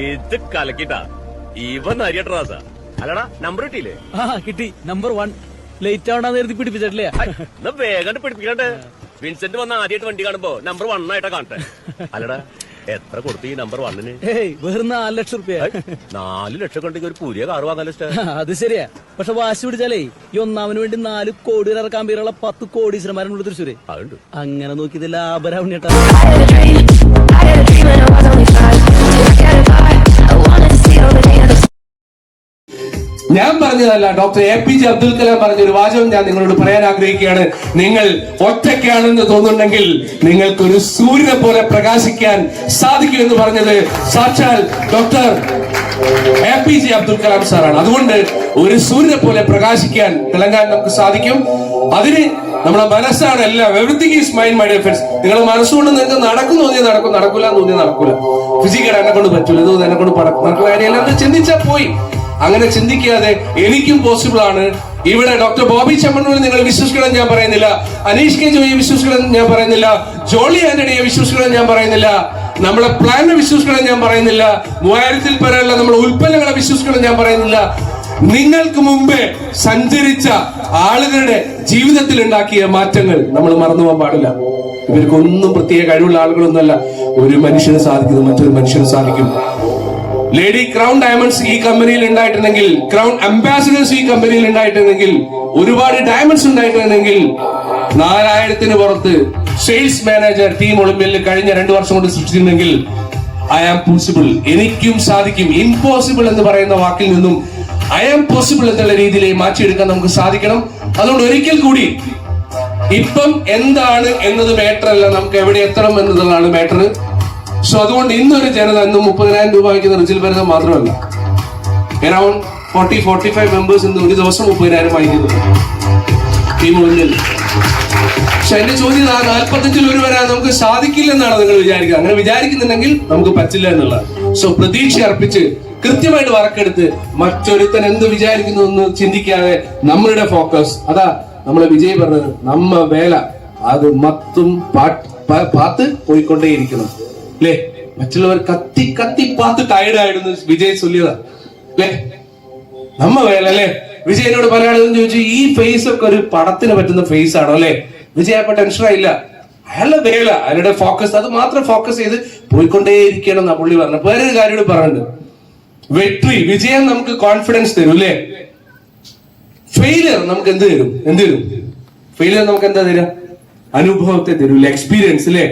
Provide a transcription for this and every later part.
ഇത് കലക്കിട്ടാ ഇവൻ അറിയട്ടാ അല്ലടാ നമ്പർ കിട്ടിയില്ലേ? കിട്ടി. നമ്പർ 1. ലേറ്റ് ആവണ നേരത്തെ പിടിപ്പിച്ചിട്ടില്ലേ? എന്നാ വേഗം പിടിപ്പിക്കണ്ടേ. വിൻസെന്റ് വന്ന ആദ്യമായിട്ട് വണ്ടി കാണുമ്പോ നമ്പർ 1 ആയിട്ടാ കാണട്ടെ. അല്ലടാ എത്ര കൊടുത്തു ഈ നമ്പർ 1-ന്? വെറും 4 ലക്ഷം റുപ്യ. 4 ലക്ഷം കണ്ടെങ്കിൽ ഒരു പുതിയ കാർ വാങ്ങാലോ. അത് ശരിയാ. പക്ഷെ വാശി പിടിച്ചാലേ ഈ ഒന്നാമന് വേണ്ടി 4 കോടി ഇറക്കാൻ പേരുള്ള 10 കോടീശ്വരന്മാരുണ്ട് തൃശ്ശൂര്. അതുണ്ട്. അങ്ങനെ നോക്കിയത് ലാഭരാവണിട്ടാ. ഞാൻ പറഞ്ഞതല്ല, ഡോക്ടർ APJ അബ്ദുൽ കലാം പറഞ്ഞ ഒരു വാചകം ഞാൻ നിങ്ങളോട് പറയാൻ ആഗ്രഹിക്കുകയാണ്. നിങ്ങൾ ഒറ്റയ്ക്കാണെന്ന് തോന്നുന്നുണ്ടെങ്കിൽ നിങ്ങൾക്കൊരു സൂര്യനെ പോലെ പ്രകാശിക്കാൻ സാധിക്കുമെന്ന് പറഞ്ഞത് സാക്ഷാൽ ഡോക്ടർ APJ അബ്ദുൽ കലാം സാറാണ്. അതുകൊണ്ട് ഒരു സൂര്യനെ പോലെ പ്രകാശിക്കാൻ തിളങ്ങാൻ നമുക്ക് സാധിക്കും. അതിന് നമ്മുടെ മനസ്സാണ് എല്ലാം. Everything is mind, my dear friends. നിങ്ങളുടെ മനസ്സുകൊണ്ട് നിങ്ങൾക്ക് നടക്കും തോന്നിയാൽ നടക്കും, നടക്കൂല തോന്നിയാൽ നടക്കൂല. ഫിസിക്കൽ എന്നെ കൊണ്ട് പറ്റൂല, ഇത് എന്നെ കൊണ്ട് നടക്കുന്ന കാര്യമല്ല. ചിന്തിച്ചാൽ പോയി. അങ്ങനെ ചിന്തിക്കാതെ എനിക്കും പോസിബിൾ ആണ്. ഇവിടെ ഡോക്ടർ ബോബി ചെമ്മണ്ണൂർ നിങ്ങൾ വിശ്വസിക്കണം ഞാൻ പറയുന്നില്ല, അനീഷ് കെ ജോയിയെ വിശ്വസിക്കണം ഞാൻ പറയുന്നില്ല, ജോളി ആന്റണിയെ വിശ്വസിക്കണം ഞാൻ പറയുന്നില്ല, നമ്മളെ പ്ലാനെ വിശ്വസിക്കണം ഞാൻ പറയുന്നില്ല, 3000-ൽ പരമുള്ള നമ്മുടെ ഉൽപ്പന്നങ്ങളെ വിശ്വസിക്കണം ഞാൻ പറയുന്നില്ല. നിങ്ങൾക്ക് മുമ്പേ സഞ്ചരിച്ച ആളുകളുടെ ജീവിതത്തിൽ ഉണ്ടാക്കിയ മാറ്റങ്ങൾ നമ്മൾ മറന്നു പോകാൻ പാടില്ല. ഇവർക്കൊന്നും പ്രത്യേക കഴിവുള്ള ആളുകളൊന്നുമല്ല. ഒരു മനുഷ്യന് സാധിക്കുന്നത് മറ്റൊരു മനുഷ്യന് സാധിക്കും. ലേഡി ക്രൗൺ ഡയമണ്ട്സ് ഈ കമ്പനിയിൽ ഉണ്ടായിട്ടുണ്ടെങ്കിൽ, ക്രൗൺ അംബാസിഡേഴ്സ് ഈ കമ്പനിയിൽ ഉണ്ടായിട്ടുണ്ടെങ്കിൽ, ഒരുപാട് ഡയമണ്ട്സ് ഉണ്ടായിട്ടുണ്ടെങ്കിൽ, 4000-ന് പുറത്ത് സെയിൽസ് മാനേജർ ടീം ഒളിമ്പ്യയിൽ കഴിഞ്ഞ 2 വർഷം കൊണ്ട് സൃഷ്ടിച്ചിട്ടുണ്ടെങ്കിൽ ഐ ആം പോസിബിൾ, എനിക്കും സാധിക്കും. ഇംപോസിബിൾ എന്ന് പറയുന്ന വാക്കിൽ നിന്നും ഐ ആം പോസിബിൾ എന്നുള്ള രീതിയിലേക്ക് മാറ്റിയെടുക്കാൻ നമുക്ക് സാധിക്കണം. അതുകൊണ്ട് ഒരിക്കൽ കൂടി ഇപ്പം എന്താണ് എന്നത് മാറ്റർ അല്ല, നമുക്ക് എവിടെ എത്തണം എന്നതാണ് മാറ്റർ. സോ അതുകൊണ്ട് ഇന്നൊരു ജനത ഇന്ന് 30,000 രൂപ വയ്ക്കുന്ന റിജിൽ ഭരതം മാത്രമല്ല, അറൌണ്ട് 40-45 മെമ്പേഴ്സ് ഇന്ന് ഒരു ദിവസം 30,000 വാങ്ങിക്കുന്നു ടീം ഒളിമ്പ്യയിൽ. പക്ഷെ എന്റെ ചോദ്യം 45-ൽ ഒരു വരാൻ നമുക്ക് സാധിക്കില്ലെന്നാണ് നിങ്ങൾ വിചാരിക്കുക. അങ്ങനെ വിചാരിക്കുന്നുണ്ടെങ്കിൽ നമുക്ക് പറ്റില്ല എന്നുള്ള. സോ പ്രതീക്ഷ അർപ്പിച്ച് കൃത്യമായിട്ട് വർക്കെടുത്ത് മറ്റൊരുത്തൻ എന്ത് വിചാരിക്കുന്നു എന്ന് ചിന്തിക്കാതെ നമ്മളുടെ ഫോക്കസ്, അതാ നമ്മളെ വിജയ് പറഞ്ഞത്, നമ്മ വേല അത് മത്തും പാത്ത് പോയിക്കൊണ്ടേയിരിക്കണം അല്ലേ. മറ്റുള്ളവർ കത്തി കത്തി പാത്ത് ടയർഡായിരുന്നു വിജയ് ചൊല്ലിയതാ അല്ലേ. നമ്മ വേല അല്ലേ. വിജയനോട് പല ആളുകളും ചോദിച്ചു, ഈ ഫേസ് ഒക്കെ ഒരു പടത്തിന് പറ്റുന്ന ഫേസ് ആണോ അല്ലെ? വിജയ് അപ്പൊ ടെൻഷനായില്ല. അയാളുടെ വേല, അയാളുടെ ഫോക്കസ്, അത് മാത്രം ഫോക്കസ് ചെയ്ത് പോയിക്കൊണ്ടേയിരിക്കണം എന്നാ പുള്ളി പറഞ്ഞു. വേറൊരു കാര്യം പറഞ്ഞിട്ടുണ്ട്, വിജയം നമുക്ക് കോൺഫിഡൻസ് തരും അല്ലേ. ഫെയിലിയർ നമുക്ക് എന്ത് തരും? ഫെയിലിയർ നമുക്ക് എന്താ തരാം? അനുഭവത്തെ തരൂല്ലേ, എക്സ്പീരിയൻസ് അല്ലേ.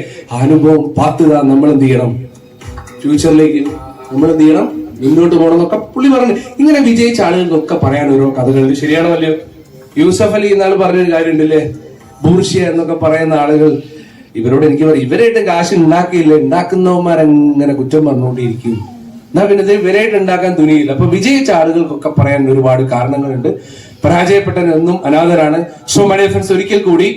അനുഭവം പാത്തുക നമ്മൾ എന്ത് ചെയ്യണം, ഫ്യൂച്ചറിലേക്ക് നമ്മൾ എന്ത് ചെയ്യണം, മുന്നോട്ട് പോകണം എന്നൊക്കെ പുള്ളി പറഞ്ഞു. ഇങ്ങനെ വിജയിച്ച ആളുകൾക്കൊക്കെ പറയാൻ ഓരോ കഥകൾ. ശരിയാണോ അല്ലയോ? യൂസഫ് അലി എന്നാൾ പറഞ്ഞൊരു കാര്യം ഉണ്ടല്ലേ, ബൂർഷ്യ എന്നൊക്കെ പറയുന്ന ആളുകൾ. ഇവരോട് എനിക്ക് പറയും, ഇവരായിട്ട് കാശ് ഉണ്ടാക്കിയില്ല, ഉണ്ടാക്കുന്നവന്മാരങ്ങനെ കുറ്റം പറഞ്ഞുകൊണ്ടിരിക്കും. എന്നാ പിന്നെ ഇവരായിട്ട് ഉണ്ടാക്കാൻ തുനിയില്ല. അപ്പൊ വിജയിച്ച ആളുകൾക്കൊക്കെ പറയാൻ ഒരുപാട് കാരണങ്ങളുണ്ട്. പരാജയപ്പെട്ടവരൊന്നും അനാഥരാണ്. സോ മൈ ഡിയർ ഫ്രണ്ട്സ്, ഒരിക്കൽ കൂടി